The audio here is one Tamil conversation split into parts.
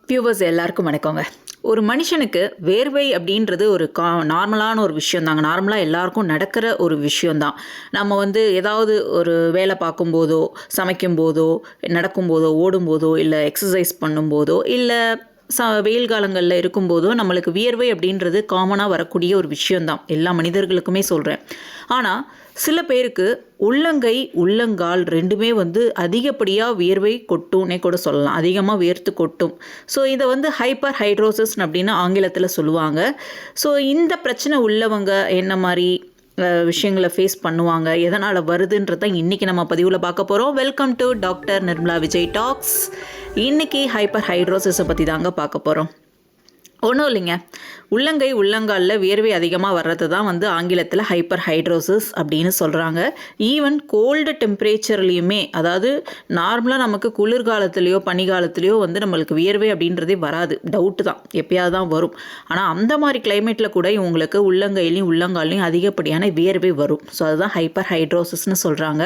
வியூவர்ஸ் எல்லாருக்கும் வணக்கங்க. ஒரு மனுஷனுக்கு வேர்வை அப்படின்றது ஒரு நார்மலான ஒரு விஷயந்தாங்க. நார்மலாக எல்லாருக்கும் நடக்கிற ஒரு விஷயந்தான். நம்ம ஏதாவது ஒரு வேலை பார்க்கும்போதோ, சமைக்கும்போதோ, நடக்கும்போதோ, ஓடும்போதோ, இல்லை எக்ஸசைஸ் பண்ணும்போதோ, இல்லை வெயில் காலங்களில் இருக்கும்போதோ நம்மளுக்கு வியர்வை அப்படின்றது காமனாக வரக்கூடிய ஒரு விஷயந்தான். எல்லா மனிதர்களுக்குமே சொல்கிறேன். ஆனால் சில பேருக்கு உள்ளங்கை உள்ளங்கால் ரெண்டுமே அதிகப்படியாக வியர்வை கொட்டும்னே கூட சொல்லலாம். அதிகமாக வியர்த்து கொட்டும். ஸோ இதை ஹைப்பர் ஹைட்ரோசிஸ் அப்படின்னு ஆங்கிலத்தில் சொல்லுவாங்க. ஸோ இந்த பிரச்சனை உள்ளவங்க என்ன மாதிரி விஷயங்களை ஃபேஸ் பண்ணுவாங்க, எதனால் வருதுன்றதை இன்றைக்கி நம்ம பதிவில் பார்க்க போகிறோம். Welcome to doctor Nirmala Vijay talks. இன்றைக்கி ஹைப்பர் ஹைட்ரோசிஸை பற்றி தாங்க பார்க்க போகிறோம். ஒன்றும் இல்லைங்க, உள்ளங்கை உள்ளங்காலில் வியர்வை அதிகமாக வர்றது தான் ஆங்கிலத்தில் ஹைப்பர் ஹைட்ரோசிஸ் அப்படின்னு சொல்கிறாங்க. ஈவன் கோல்டு டெம்பரேச்சர்லேயுமே, அதாவது நார்மலாக நமக்கு குளிர்காலத்துலேயோ பனிக்காலத்துலேயோ நம்மளுக்கு வியர்வை அப்படின்றதே வராது, டவுட்டு தான், எப்பயாவது தான் வரும். ஆனால் அந்த மாதிரி கிளைமேட்டில் கூட இவங்களுக்கு உள்ளங்கையிலையும் உள்ளங்கால்லையும் அதிகப்படியான வியர்வை வரும். ஸோ அதுதான் ஹைப்பர் ஹைட்ரோசிஸ்னு சொல்கிறாங்க.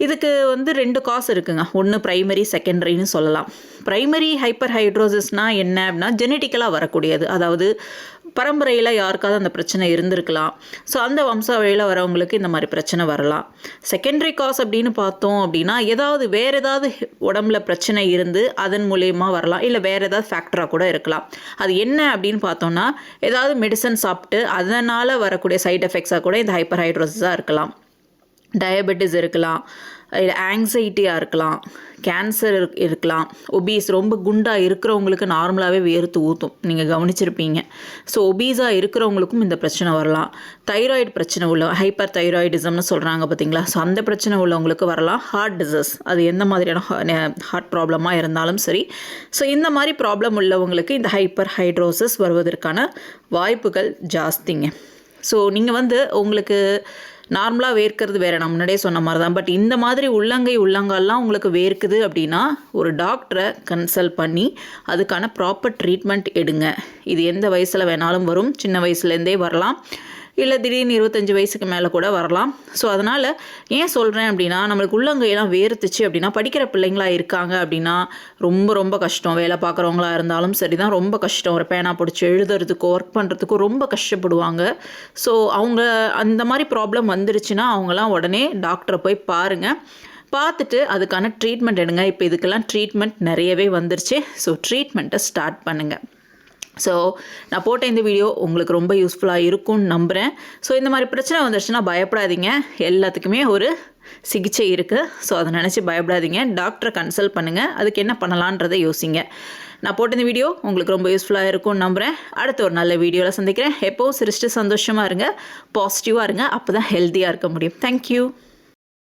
இதுக்கு 2 காஸ் இருக்குங்க. ஒன்று ப்ரைமரி, செகண்டரின்னு சொல்லலாம். ப்ரைமரி ஹைப்பர் ஹைட்ரோசிஸ்னால் என்ன அப்படின்னா ஜெனட்டிக்கலாக வரக்கூடியது. அதாவது பரம்பரையில் யாருக்காவது அந்த பிரச்சனை இருந்திருக்கலாம். ஸோ அந்த வம்சாவழியில் வரவங்களுக்கு இந்த மாதிரி பிரச்சனை வரலாம். செகண்டரி காஸ் அப்படின்னு பார்த்தோம் அப்படின்னா வேறு ஏதாவது உடம்புல பிரச்சனை இருந்து அதன் மூலயமா வரலாம். இல்லை வேறு ஏதாவது ஃபேக்டராக கூட இருக்கலாம். அது என்ன அப்படின்னு பார்த்தோன்னா, ஏதாவது மெடிசன் சாப்பிட்டு அதனால் வரக்கூடிய சைட் எஃபெக்ட்ஸாக கூட இந்த ஹைப்பர் ஹைட்ரோசிஸாக இருக்கலாம். டயபெட்டிஸ் இருக்கலாம், இல்லை ஆங்ஸைட்டியாக இருக்கலாம், கேன்சர் இருக்கலாம், ஒபீஸ், ரொம்ப குண்டாக இருக்கிறவங்களுக்கு நார்மலாகவே வேர்த்து ஊற்றும், நீங்கள் கவனிச்சிருப்பீங்க. ஸோ ஒபீஸாக இருக்கிறவங்களுக்கும் இந்த பிரச்சனை வரலாம். தைராய்டு பிரச்சனை உள்ள ஹைப்பர் தைராய்டிசம்னு சொல்கிறாங்க பார்த்தீங்களா, ஸோ அந்த பிரச்சனை உள்ளவங்களுக்கு வரலாம். ஹார்ட் டிசீஸ், அது எந்த மாதிரியான ஹார்ட் ப்ராப்ளமாக இருந்தாலும் சரி. ஸோ இந்த மாதிரி ப்ராப்ளம் உள்ளவங்களுக்கு இந்த ஹைப்பர் ஹைட்ரோசிஸ் வருவதற்கான வாய்ப்புகள் ஜாஸ்திங்க. ஸோ நீங்கள் உங்களுக்கு நார்மலாக வேர்க்கிறது வேறு, நான் முன்னாடியே சொன்ன மாதிரி தான். பட் இந்த மாதிரி உள்ளங்கை உள்ளங்கால்லாம் உங்களுக்கு வேர்க்குது அப்படின்னா ஒரு டாக்டரை கன்சல்ட் பண்ணி அதுக்கான ப்ராப்பர் ட்ரீட்மெண்ட் எடுங்க. இது எந்த வயசில் வேணாலும் வரும், சின்ன வயசுலேருந்தே வரலாம், இல்லை திடீர்னு 25 வயசுக்கு மேலே கூட வரலாம். ஸோ அதனால் ஏன் சொல்கிறேன் அப்படின்னா, நம்மளுக்கு உள்ளங்கையெல்லாம் வேர்த்துச்சு அப்படின்னா, படிக்கிற பிள்ளைங்களா இருக்காங்க அப்படின்னா ரொம்ப ரொம்ப கஷ்டம். வேலை பார்க்குறவங்களா இருந்தாலும் சரி தான், ரொம்ப கஷ்டம். ஒரு பேனா பிடிச்சி எழுதுறதுக்கோ ஒர்க் பண்ணுறதுக்கோ ரொம்ப கஷ்டப்படுவாங்க. ஸோ அவங்க அந்த மாதிரி ப்ராப்ளம் வந்துருச்சுன்னா அவங்களாம் உடனே டாக்டரை போய் பாருங்கள். பார்த்துட்டு அதுக்கான ட்ரீட்மெண்ட் எடுங்க. இப்போ இதுக்கெல்லாம் ட்ரீட்மெண்ட் நிறையவே வந்துருச்சு. ஸோ ட்ரீட்மெண்ட்டை ஸ்டார்ட் பண்ணுங்கள். ஸோ நான் போட்ட இந்த வீடியோ உங்களுக்கு ரொம்ப யூஸ்ஃபுல்லாக இருக்கும்னு நம்புகிறேன். ஸோ இந்த மாதிரி பிரச்சனை வந்துருச்சுன்னா பயப்படாதீங்க, எல்லாத்துக்குமே ஒரு சிகிச்சை இருக்குது. ஸோ அதை நினச்சி பயப்படாதீங்க, டாக்டரை கன்சல்ட் பண்ணுங்கள். அதுக்கு என்ன பண்ணலான்றதை யோசிங்க. நான் போட்ட இந்த வீடியோ உங்களுக்கு ரொம்ப யூஸ்ஃபுல்லாக இருக்கும்னு நம்புகிறேன். அடுத்த ஒரு நல்ல வீடியோவில் சந்திக்கிறேன். எப்போவும் சிரிச்சிட்டு சந்தோஷமாக இருங்க, பாசிட்டிவாக இருங்க, அப்போ தான் ஹெல்த்தியாக இருக்க முடியும். தேங்க்யூ.